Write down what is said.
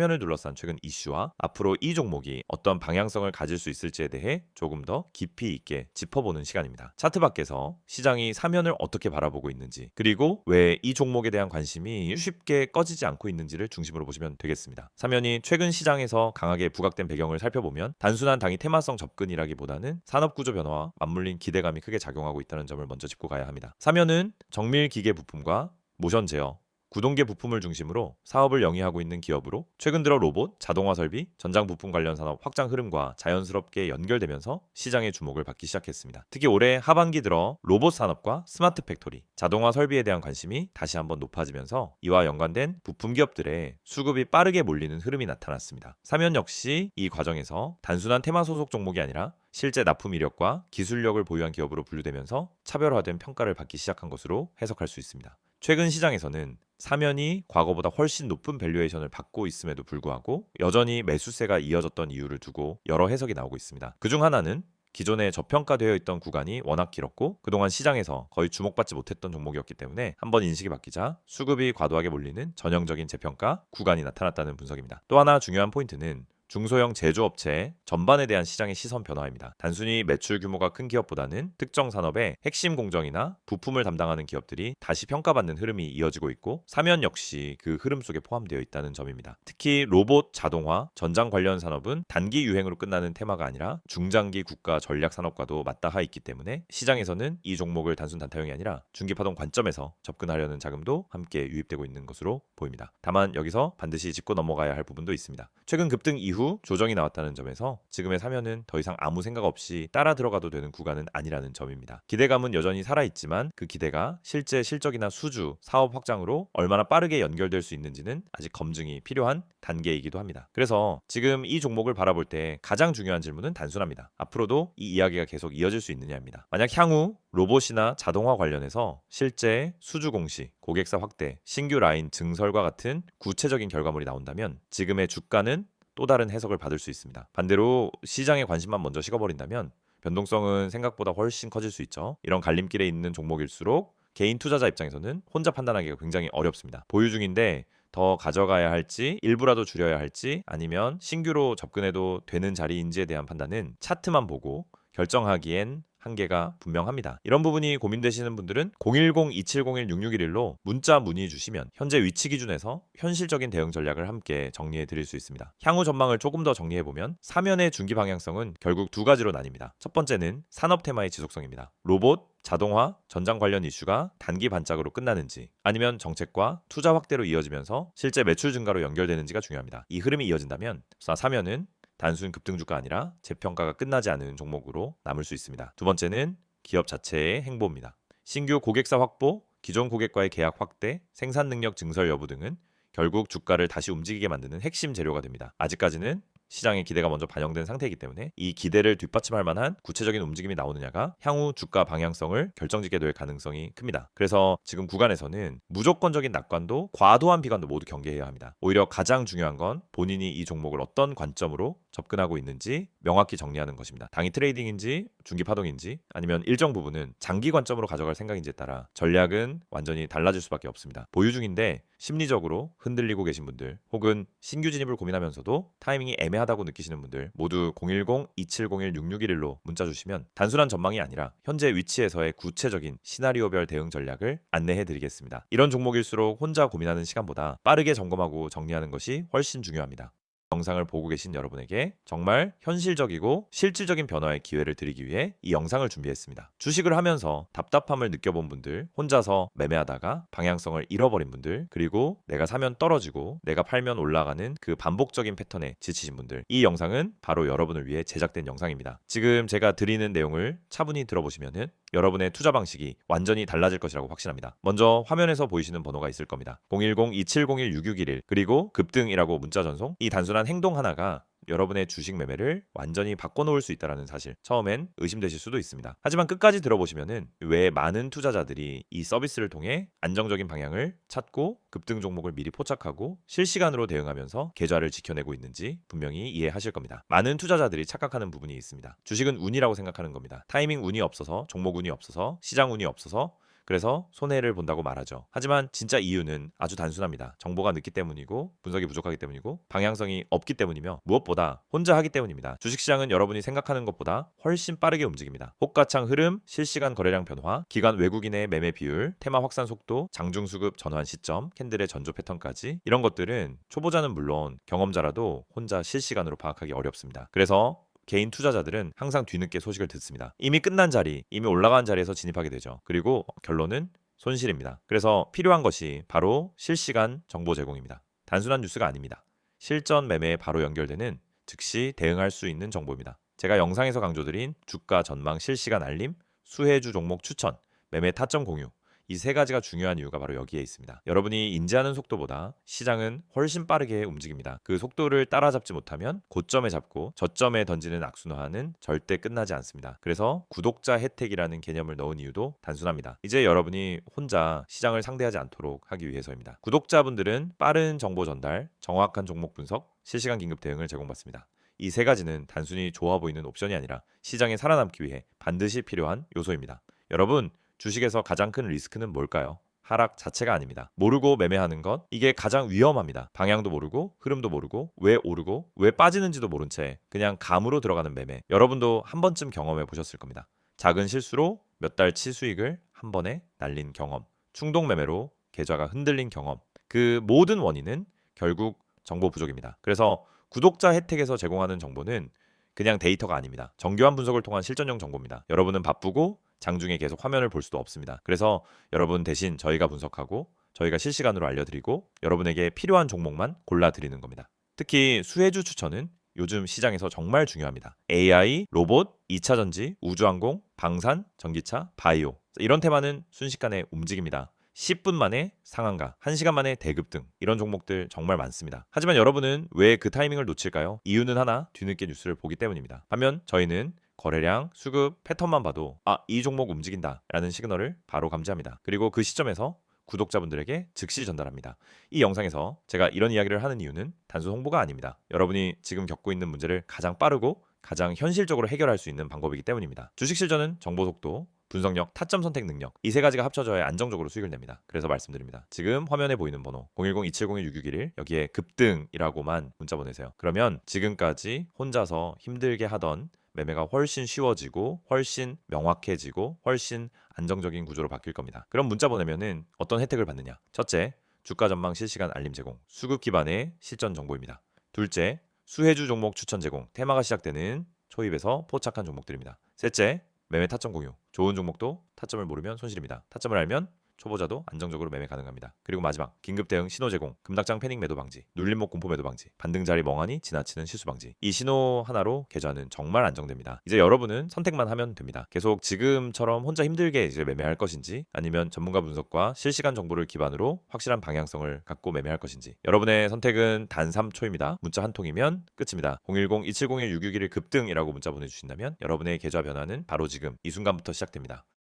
사면을 둘러싼 최근 이슈와 앞으로 이 종목이 어떤 방향성을 가질 수 있을지에 대해 조금 더 깊이 있게 짚어보는 시간입니다. 차트 밖에서 시장이 사면을 어떻게 바라보고 있는지, 그리고 왜 이 종목에 대한 관심이 쉽게 꺼지지 않고 있는지를 중심으로 보시면 되겠습니다. 사면이 최근 시장에서 강하게 부각된 배경을 살펴보면 단순한 당이 테마성 접근이라기보다는 산업구조 변화와 맞물린 기대감이 크게 작용하고 있다는 점을 먼저 짚고 가야 합니다. 사면은 정밀 기계 부품과 모션 제어, 구동계 부품을 중심으로 사업을 영위하고 있는 기업으로 최근 들어 로봇, 자동화 설비, 전장 부품 관련 산업 확장 흐름과 자연스럽게 연결되면서 시장의 주목을 받기 시작했습니다. 특히 올해 하반기 들어 로봇 산업과 스마트 팩토리, 자동화 설비에 대한 관심이 다시 한번 높아지면서 이와 연관된 부품 기업들의 수급이 빠르게 몰리는 흐름이 나타났습니다. 사면 역시 이 과정에서 단순한 테마 소속 종목이 아니라 실제 납품 이력과 기술력을 보유한 기업으로 분류되면서 차별화된 평가를 받기 시작한 것으로 해석할 수 있습니다. 최근 시장에서는 사면이 과거보다 훨씬 높은 밸류에이션을 받고 있음에도 불구하고 여전히 매수세가 이어졌던 이유를 두고 여러 해석이 나오고 있습니다. 그중 하나는 기존에 저평가되어 있던 구간이 워낙 길었고 그동안 시장에서 거의 주목받지 못했던 종목이었기 때문에 한번 인식이 바뀌자 수급이 과도하게 몰리는 전형적인 재평가 구간이 나타났다는 분석입니다. 또 하나 중요한 포인트는 중소형 제조업체 전반에 대한 시장의 시선 변화입니다. 단순히 매출 규모가 큰 기업보다는 특정 산업의 핵심 공정이나 부품을 담당하는 기업들이 다시 평가받는 흐름이 이어지고 있고 사면 역시 그 흐름 속에 포함되어 있다는 점입니다. 특히 로봇, 자동화, 전장 관련 산업은 단기 유행으로 끝나는 테마가 아니라 중장기 국가 전략 산업과도 맞닿아 있기 때문에 시장에서는 이 종목을 단순 단타형이 아니라 중기파동 관점에서 접근하려는 자금도 함께 유입되고 있는 것으로 보입니다. 다만 여기서 반드시 짚고 넘어가야 할 부분도 있습니다. 최근 급등 이후 조정이 나왔다는 점에서 지금의 사면은 더 이상 아무 생각 없이 따라 들어가도 되는 구간은 아니라는 점입니다. 기대감은 여전히 살아있지만 그 기대가 실제 실적이나 수주, 사업 확장으로 얼마나 빠르게 연결될 수 있는지는 아직 검증이 필요한 단계이기도 합니다. 그래서 지금 이 종목을 바라볼 때 가장 중요한 질문은 단순합니다. 앞으로도 이 이야기가 계속 이어질 수 있느냐입니다. 만약 향후 로봇이나 자동화 관련해서 실제 수주 공시, 고객사 확대, 신규 라인 증설과 같은 구체적인 결과물이 나온다면 지금의 주가는 또 다른 해석을 받을 수 있습니다. 반대로 시장의 관심만 먼저 식어버린다면 변동성은 생각보다 훨씬 커질 수 있죠. 이런 갈림길에 있는 종목일수록 개인 투자자 입장에서는 혼자 판단하기가 굉장히 어렵습니다. 보유 중인데 더 가져가야 할지, 일부라도 줄여야 할지, 아니면 신규로 접근해도 되는 자리인지에 대한 판단은 차트만 보고 결정하기엔 한계가 분명합니다. 이런 부분이 고민되시는 분들은 010-2701-6611로 문자 문의 주시면 현재 위치 기준에서 현실적인 대응 전략을 함께 정리해 드릴 수 있습니다. 향후 전망을 조금 더 정리해 보면 사면의 중기 방향성은 결국 두 가지로 나뉩니다. 첫 번째는 산업 테마의 지속성입니다. 로봇, 자동화, 전장 관련 이슈가 단기 반짝으로 끝나는지 아니면 정책과 투자 확대로 이어지면서 실제 매출 증가로 연결되는지가 중요합니다. 이 흐름이 이어진다면 사면은 단순 급등주가 아니라 재평가가 끝나지 않은 종목으로 남을 수 있습니다. 두 번째는 기업 자체의 행보입니다. 신규 고객사 확보, 기존 고객과의 계약 확대, 생산 능력 증설 여부 등은 결국 주가를 다시 움직이게 만드는 핵심 재료가 됩니다. 아직까지는 시장의 기대가 먼저 반영된 상태이기 때문에 이 기대를 뒷받침할 만한 구체적인 움직임이 나오느냐가 향후 주가 방향성을 결정짓게 될 가능성이 큽니다. 그래서 지금 구간에서는 무조건적인 낙관도 과도한 비관도 모두 경계해야 합니다. 오히려 가장 중요한 건 본인이 이 종목을 어떤 관점으로 접근하고 있는지 명확히 정리하는 것입니다. 단기 트레이딩인지 중기 파동인지 아니면 일정 부분은 장기 관점으로 가져갈 생각인지에 따라 전략은 완전히 달라질 수밖에 없습니다. 보유 중인데 심리적으로 흔들리고 계신 분들 혹은 신규 진입을 고민하면서도 타이밍이 애매하다고 느끼시는 분들 모두 010-2701-6611로 문자 주시면 단순한 전망이 아니라 현재 위치에서의 구체적인 시나리오별 대응 전략을 안내해 드리겠습니다. 이런 종목일수록 혼자 고민하는 시간보다 빠르게 점검하고 정리하는 것이 훨씬 중요합니다. 영상을 보고 계신 여러분에게 정말 현실적이고 실질적인 변화의 기회를 드리기 위해 이 영상을 준비했습니다. 주식을 하면서 답답함을 느껴본 분들, 혼자서 매매하다가 방향성을 잃어버린 분들, 그리고 내가 사면 떨어지고 내가 팔면 올라가는 그 반복적인 패턴에 지치신 분들, 이 영상은 바로 여러분을 위해 제작된 영상입니다. 지금 제가 드리는 내용을 차분히 들어보시면은 여러분의 투자 방식이 완전히 달라질 것이라고 확신합니다. 먼저 화면에서 보이시는 번호가 있을 겁니다. 010-2701-6611 그리고 급등이라고 문자 전송. 이 단순한 행동 하나가 여러분의 주식 매매를 완전히 바꿔놓을 수 있다는 사실 처음엔 의심되실 수도 있습니다. 하지만 끝까지 들어보시면은 왜 많은 투자자들이 이 서비스를 통해 안정적인 방향을 찾고 급등 종목을 미리 포착하고 실시간으로 대응하면서 계좌를 지켜내고 있는지 분명히 이해하실 겁니다. 많은 투자자들이 착각하는 부분이 있습니다. 주식은 운이라고 생각하는 겁니다. 타이밍 운이 없어서, 종목 운이 없어서, 시장 운이 없어서 그래서 손해를 본다고 말하죠. 하지만 진짜 이유는 아주 단순합니다. 정보가 늦기 때문이고 분석이 부족하기 때문이고 방향성이 없기 때문이며 무엇보다 혼자 하기 때문입니다. 주식시장은 여러분이 생각하는 것보다 훨씬 빠르게 움직입니다. 호가창 흐름, 실시간 거래량 변화, 기관 외국인의 매매 비율, 테마 확산 속도, 장중 수급 전환 시점, 캔들의 전조 패턴까지 이런 것들은 초보자는 물론 경험자라도 혼자 실시간으로 파악하기 어렵습니다. 그래서 개인 투자자들은 항상 뒤늦게 소식을 듣습니다. 이미 끝난 자리, 이미 올라간 자리에서 진입하게 되죠. 그리고 결론은 손실입니다. 그래서 필요한 것이 바로 실시간 정보 제공입니다. 단순한 뉴스가 아닙니다. 실전 매매에 바로 연결되는 즉시 대응할 수 있는 정보입니다. 제가 영상에서 강조드린 주가 전망 실시간 알림, 수혜주 종목 추천, 매매 타점 공유, 이 세 가지가 중요한 이유가 바로 여기에 있습니다. 여러분이 인지하는 속도보다 시장은 훨씬 빠르게 움직입니다. 그 속도를 따라잡지 못하면 고점에 잡고 저점에 던지는 악순환은 절대 끝나지 않습니다. 그래서 구독자 혜택이라는 개념을 넣은 이유도 단순합니다. 이제 여러분이 혼자 시장을 상대하지 않도록 하기 위해서입니다. 구독자분들은 빠른 정보 전달, 정확한 종목 분석, 실시간 긴급 대응을 제공받습니다. 이 세 가지는 단순히 좋아 보이는 옵션이 아니라 시장에 살아남기 위해 반드시 필요한 요소입니다. 여러분, 주식에서 가장 큰 리스크는 뭘까요? 하락 자체가 아닙니다. 모르고 매매하는 것, 이게 가장 위험합니다. 방향도 모르고 흐름도 모르고 왜 오르고 왜 빠지는지도 모른 채 그냥 감으로 들어가는 매매. 여러분도 한 번쯤 경험해 보셨을 겁니다. 작은 실수로 몇 달치 수익을 한 번에 날린 경험, 충동 매매로 계좌가 흔들린 경험. 그 모든 원인은 결국 정보 부족입니다. 그래서 구독자 혜택에서 제공하는 정보는 그냥 데이터가 아닙니다. 정교한 분석을 통한 실전용 정보입니다. 여러분은 바쁘고 장중에 계속 화면을 볼 수도 없습니다. 그래서 여러분 대신 저희가 분석하고 저희가 실시간으로 알려드리고 여러분에게 필요한 종목만 골라드리는 겁니다. 특히 수혜주 추천은 요즘 시장에서 정말 중요합니다. AI, 로봇, 2차 전지, 우주항공, 방산, 전기차, 바이오 이런 테마는 순식간에 움직입니다. 10분 만에 상한가, 1시간 만에 대급 등 이런 종목들 정말 많습니다. 하지만 여러분은 왜 그 타이밍을 놓칠까요? 이유는 하나, 뒤늦게 뉴스를 보기 때문입니다. 반면 저희는 거래량, 수급, 패턴만 봐도 이 종목 움직인다 라는 시그널을 바로 감지합니다. 그리고 그 시점에서 구독자분들에게 즉시 전달합니다. 이 영상에서 제가 이런 이야기를 하는 이유는 단순 홍보가 아닙니다. 여러분이 지금 겪고 있는 문제를 가장 빠르고 가장 현실적으로 해결할 수 있는 방법이기 때문입니다. 주식 실전은 정보 속도, 분석력, 타점 선택 능력 이 세 가지가 합쳐져야 안정적으로 수익을 냅니다. 그래서 말씀드립니다. 지금 화면에 보이는 번호 010-2701-6611 여기에 급등이라고만 문자 보내세요. 그러면 지금까지 혼자서 힘들게 하던 매매가 훨씬 쉬워지고 훨씬 명확해지고 훨씬 안정적인 구조로 바뀔 겁니다. 그럼 문자 보내면은 어떤 혜택을 받느냐? 첫째, 주가 전망 실시간 알림 제공, 수급 기반의 실전 정보입니다. 둘째, 수혜주 종목 추천 제공, 테마가 시작되는 초입에서 포착한 종목들입니다. 셋째, 매매 타점 공유, 좋은 종목도 타점을 모르면 손실입니다. 타점을 알면 초보자도 안정적으로 매매 가능합니다. 그리고 마지막, 긴급 대응 신호 제공, 급락장 패닉 매도 방지, 눌림목 공포 매도 방지, 반등 자리 멍하니 지나치는 실수 방지. 이 신호 하나로 계좌는 정말 안정됩니다. 이제 여러분은 선택만 하면 됩니다. 계속 지금처럼 혼자 힘들게 이제 매매할 것인지 아니면 전문가 분석과 실시간 정보를 기반으로 확실한 방향성을 갖고 매매할 것인지 여러분의 선택은 단 3초입니다. 문자 한 통이면 끝입니다. 010-2701-6611 급등이라고 문자 보내주신다면 여러분의 계좌 변화는 바로 지금 이 순간부터 시작됩니다.